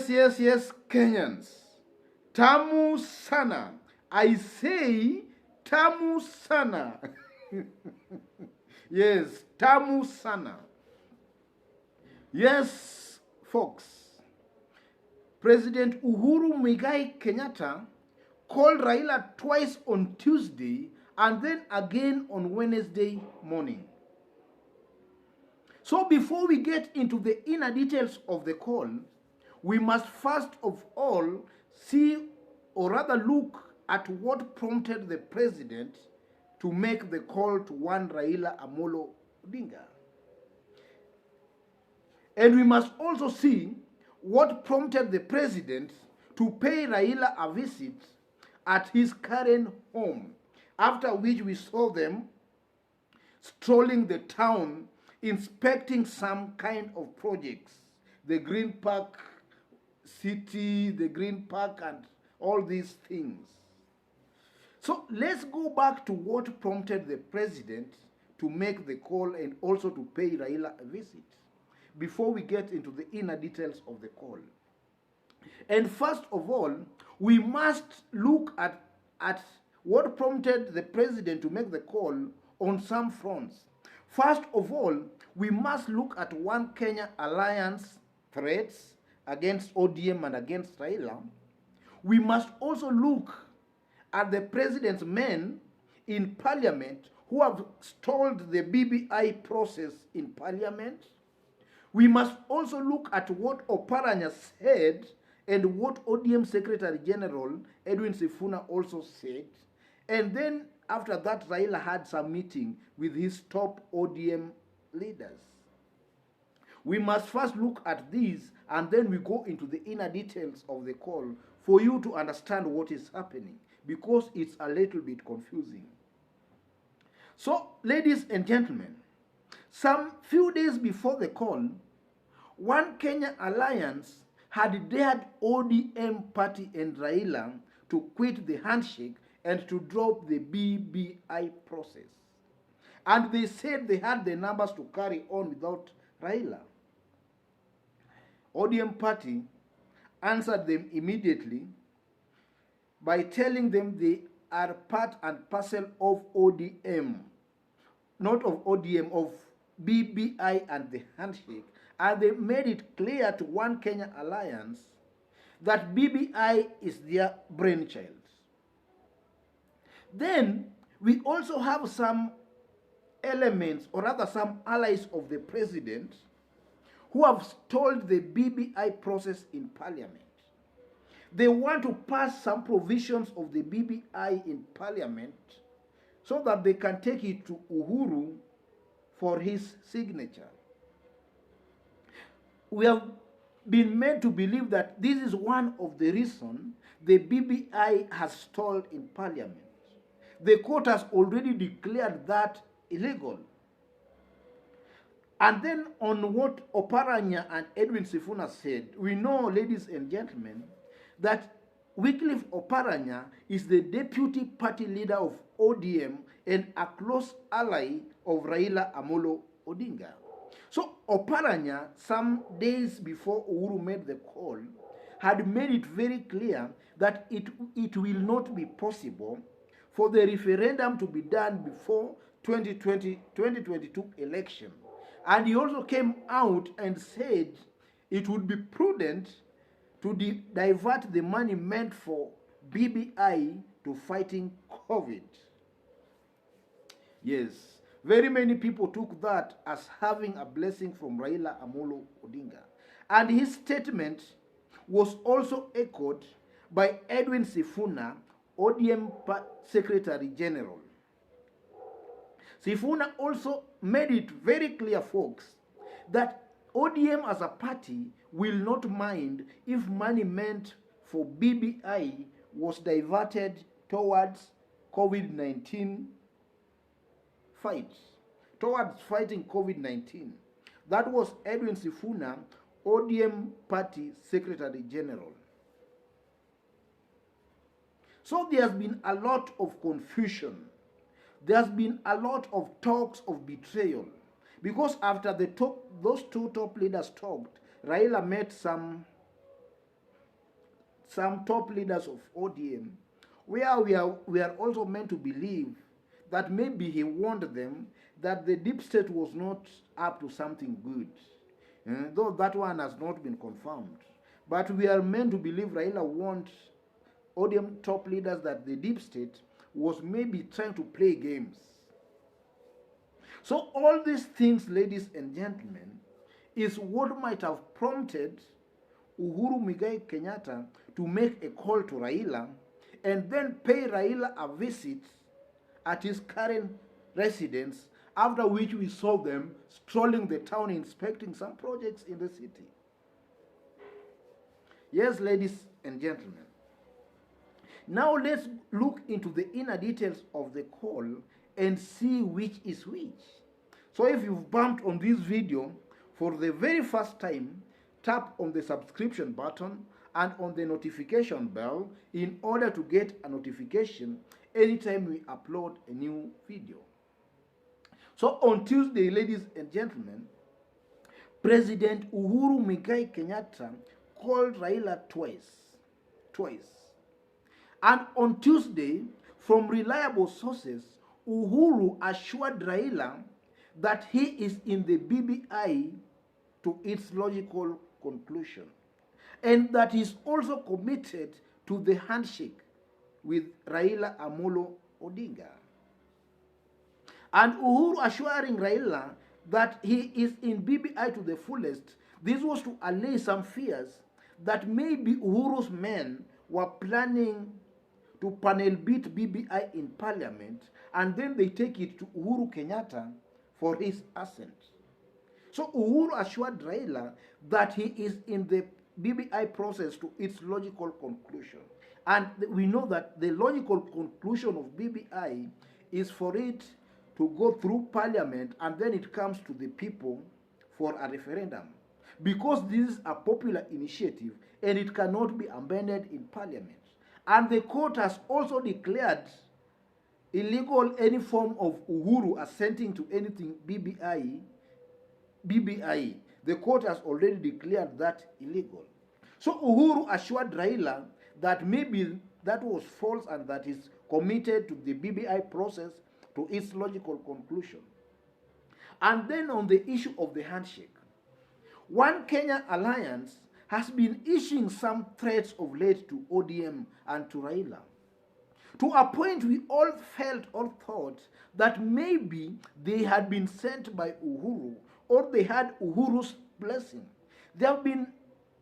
Yes, Kenyans. Tamu sana. I say tamu sana. Yes, tamu sana. Yes, folks. President Uhuru Kenyatta called Raila twice on Tuesday and then again on Wednesday morning. So before we get into the inner details of the call, we must first of all see, or rather look at what prompted the president to make the call to one Raila Amolo Odinga. And we must also see what prompted the president to pay Raila a visit at his current home, after which we saw them strolling the town, inspecting some kind of projects, the Green Park City, the Green Park, and all these things. So let's go back to what prompted the president to make the call and also to pay Raila a visit before we get into the inner details of the call. And first of all, we must look at what prompted the president to make the call on some fronts. First of all, we must look at One Kenya Alliance threats against ODM and against Raila. We must also look at the president's men in parliament who have stalled the BBI process in parliament. We must also look at what Oparanya said and what ODM Secretary General Edwin Sifuna also said. And then after that, Raila had some meeting with his top ODM leaders. We must first look at these and then we go into the inner details of the call for you to understand what is happening, because it's a little bit confusing. So, ladies and gentlemen, some few days before the call, One Kenya Alliance had dared ODM party and Raila to quit the handshake and to drop the BBI process. And they said they had the numbers to carry on without Raila. ODM party answered them immediately by telling them they are part and parcel of ODM, not of ODM, of BBI and the handshake. And they made it clear to One Kenya Alliance that BBI is their brainchild. Then we also have some elements, or rather some allies of the president, who have stalled the BBI process in parliament. They want to pass some provisions of the BBI in parliament so that they can take it to Uhuru for his signature. We have been made to believe that this is one of the reasons the BBI has stalled in parliament. The court has already declared that illegal. And then on what Oparanya and Edwin Sifuna said, we know, ladies and gentlemen, that Wycliffe Oparanya is the deputy party leader of ODM and a close ally of Raila Amolo Odinga. So Oparanya, some days before Uhuru made the call, had made it very clear that it will not be possible for the referendum to be done before 2022 election. And he also came out and said it would be prudent to divert the money meant for BBI to fighting COVID. Yes, very many people took that as having a blessing from Raila Amolo Odinga. And his statement was also echoed by Edwin Sifuna, ODM Secretary General. Sifuna also made it very clear, folks, that ODM as a party will not mind if money meant for BBI was diverted towards COVID-19 fight, towards fighting COVID-19. That was Edwin Sifuna, ODM Party Secretary General. So there has been a lot of confusion. There's been a lot of talks of betrayal. Because after those two top leaders talked, Raila met some some top leaders of ODM, where we are also meant to believe that maybe he warned them that the deep state was not up to something good. Though that one has not been confirmed. But we are meant to believe Raila warned ODM top leaders that the deep state was maybe trying to play games. So all these things, ladies and gentlemen, is what might have prompted Uhuru Kenyatta to make a call to Raila and then pay Raila a visit at his current residence, after which we saw them strolling the town inspecting some projects in the city. Yes, ladies and gentlemen. Now let's look into the inner details of the call and see which is which. So if you've bumped on this video for the very first time, tap on the subscription button and on the notification bell in order to get a notification anytime we upload a new video. So on Tuesday, ladies and gentlemen, President Uhuru Kenyatta called Raila twice. And on Tuesday, from reliable sources, Uhuru assured Raila that he is in the BBI to its logical conclusion, and that he is also committed to the handshake with Raila Amolo Odinga. And Uhuru assuring Raila that he is in BBI to the fullest, this was to allay some fears that maybe Uhuru's men were planning to panel beat BBI in parliament, and then they take it to Uhuru Kenyatta for his assent. So Uhuru assured Raila that he is in the BBI process to its logical conclusion. And we know that the logical conclusion of BBI is for it to go through parliament and then it comes to the people for a referendum. Because this is a popular initiative and it cannot be amended in parliament. And the court has also declared illegal any form of Uhuru assenting to anything BBI. The court has already declared that illegal. So Uhuru assured Raila that maybe that was false and that is committed to the BBI process to its logical conclusion. And then on the issue of the handshake, One Kenya Alliance has been issuing some threats of late to ODM and to Raila. To a point we all felt or thought that maybe they had been sent by Uhuru or they had Uhuru's blessing. They have been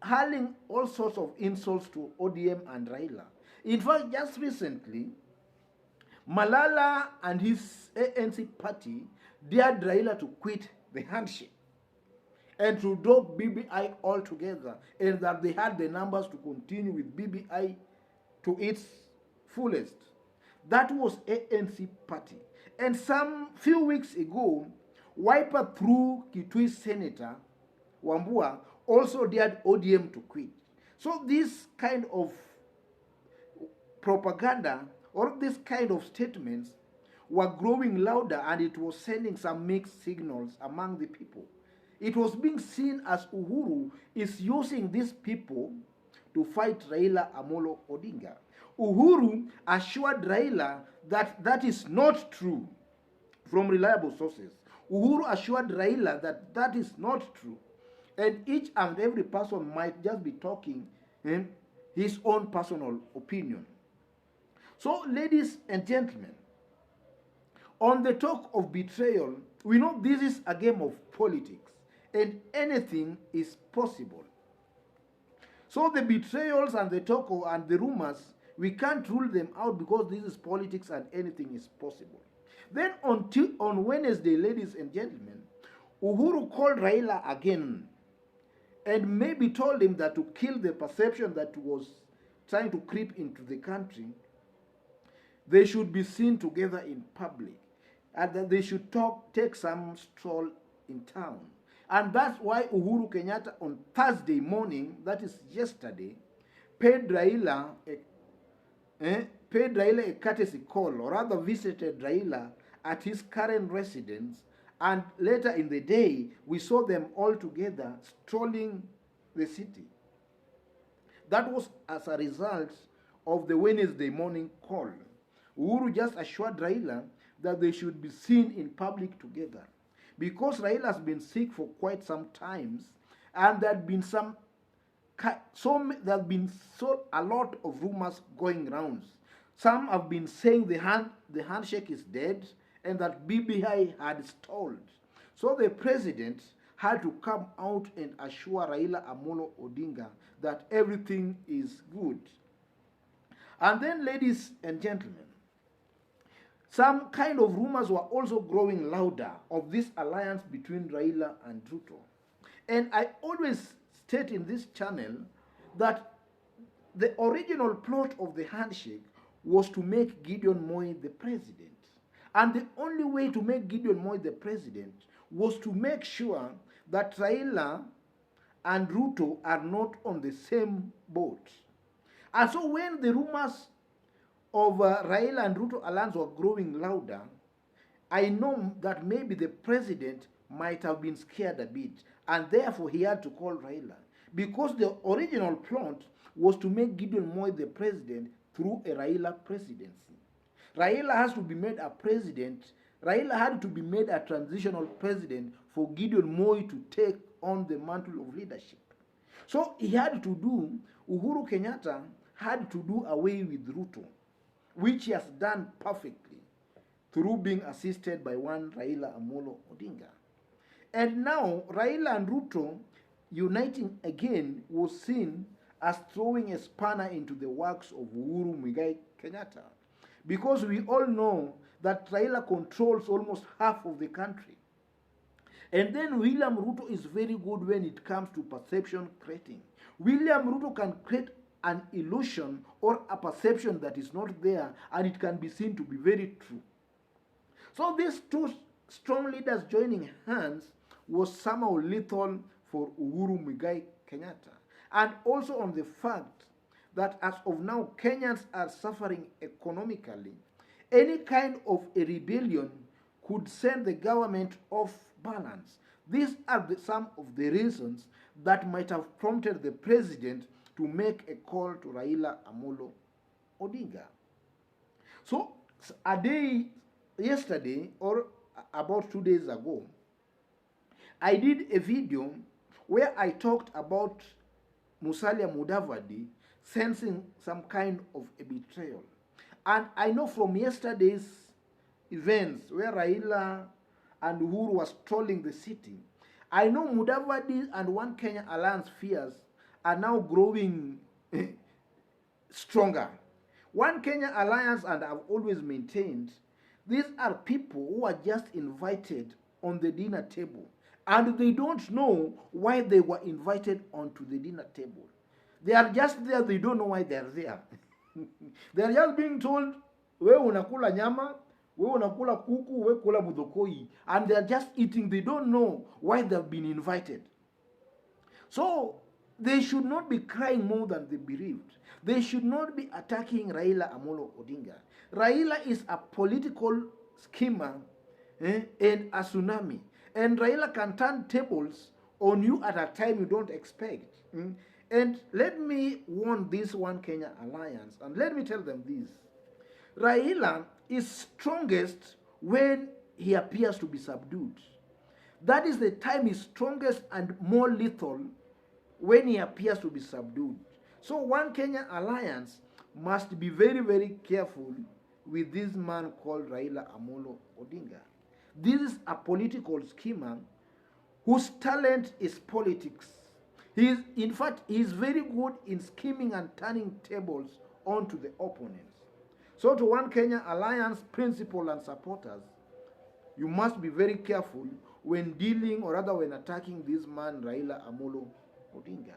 hurling all sorts of insults to ODM and Raila. In fact, just recently, Malala and his ANC party dared Raila to quit the handshake and to drop BBI altogether, and that they had the numbers to continue with BBI to its fullest. That was ANC party. And some few weeks ago, Wiper through Kitui Senator Wambua also dared ODM to quit. So this kind of propaganda or this kind of statements were growing louder, and it was sending some mixed signals among the people. It was being seen as Uhuru is using these people to fight Raila Amolo Odinga. Uhuru assured Raila that that is not true from reliable sources. Uhuru assured Raila that that is not true. And each and every person might just be talking in his own personal opinion. So, ladies and gentlemen, on the talk of betrayal, we know this is a game of politics and anything is possible. So the betrayals and the talk and the rumors, we can't rule them out because this is politics and anything is possible. Then on Wednesday, ladies and gentlemen, Uhuru called Raila again and maybe told him that to kill the perception that was trying to creep into the country, they should be seen together in public and that they should take some stroll in town. And that's why Uhuru Kenyatta on Thursday morning, that is yesterday, paid Raila a courtesy call, or rather visited Raila at his current residence, and later in the day, we saw them all together strolling the city. That was as a result of the Wednesday morning call. Uhuru just assured Raila that they should be seen in public together. Because Raila has been sick for quite some times, and there had been a lot of rumors going rounds. Some have been saying the handshake is dead and that BBI had stalled. So the president had to come out and assure Raila Amolo Odinga that everything is good. And then, ladies and gentlemen, some kind of rumors were also growing louder of this alliance between Raila and Ruto. And I always state in this channel that the original plot of the handshake was to make Gideon Moi the president. And the only way to make Gideon Moi the president was to make sure that Raila and Ruto are not on the same boat. And so when the rumors of Raila and Ruto alliance were growing louder, I know that maybe the president might have been scared a bit, and therefore he had to call Raila. Because the original plot was to make Gideon Moi the president through a Raila presidency. Raila has to be made a president. Raila had to be made a transitional president for Gideon Moi to take on the mantle of leadership. So he had to do, Uhuru Kenyatta had to do away with Ruto, which he has done perfectly through being assisted by one Raila Amolo Odinga. And now Raila and Ruto uniting again was seen as throwing a spanner into the works of Uhuru Kenyatta. Because we all know that Raila controls almost half of the country. And then William Ruto is very good when it comes to perception creating. William Ruto can create an illusion or a perception that is not there, and it can be seen to be very true. So these two strong leaders joining hands was somehow lethal for Uhuru Muigai Kenyatta. And also on the fact that as of now, Kenyans are suffering economically. Any kind of a rebellion could send the government off balance. These are some of the reasons that might have prompted the president to make a call to Raila Amolo Odinga. So a day yesterday, or about 2 days ago, I did a video where I talked about Musalia Mudavadi sensing some kind of a betrayal. And I know from yesterday's events where Raila and Uhuru was trolling the city, I know Mudavadi and One Kenya Alliance fears are now growing stronger. One Kenya Alliance, and I've always maintained, these are people who are just invited on the dinner table, and they don't know why they were invited onto the dinner table. They are just there, they don't know why they are there. They are just being told, we unakula nyama, we unakula kuku, we kula mudokoi, and they are just eating. They don't know why they have been invited. So they should not be crying more than the bereaved. They should not be attacking Raila Amolo Odinga. Raila is a political schemer and a tsunami. And Raila can turn tables on you at a time you don't expect. And let me warn this One Kenya Alliance, and let me tell them this. Raila is strongest when he appears to be subdued. That is the time he's strongest and more lethal, when he appears to be subdued. So One Kenya Alliance must be very, very careful with this man called Raila Amolo Odinga. This is a political schemer whose talent is politics. In fact, he is very good in scheming and turning tables onto the opponents. So to One Kenya Alliance principal and supporters, you must be very careful when dealing, or rather when attacking this man Raila Amolo Odinga.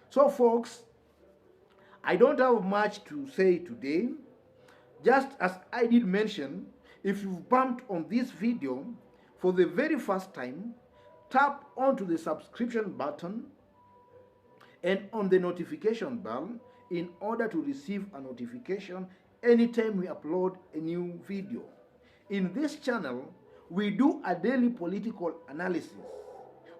So folks, I don't have much to say today. Just as I did mention, if you've bumped on this video for the very first time, tap onto the subscription button and on the notification bell in order to receive a notification anytime we upload a new video. In this channel, we do a daily political analysis.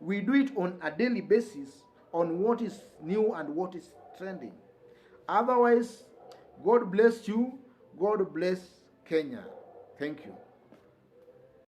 We do it on a daily basis on what is new and what is trending. Otherwise, God bless you. God bless Kenya. Thank you.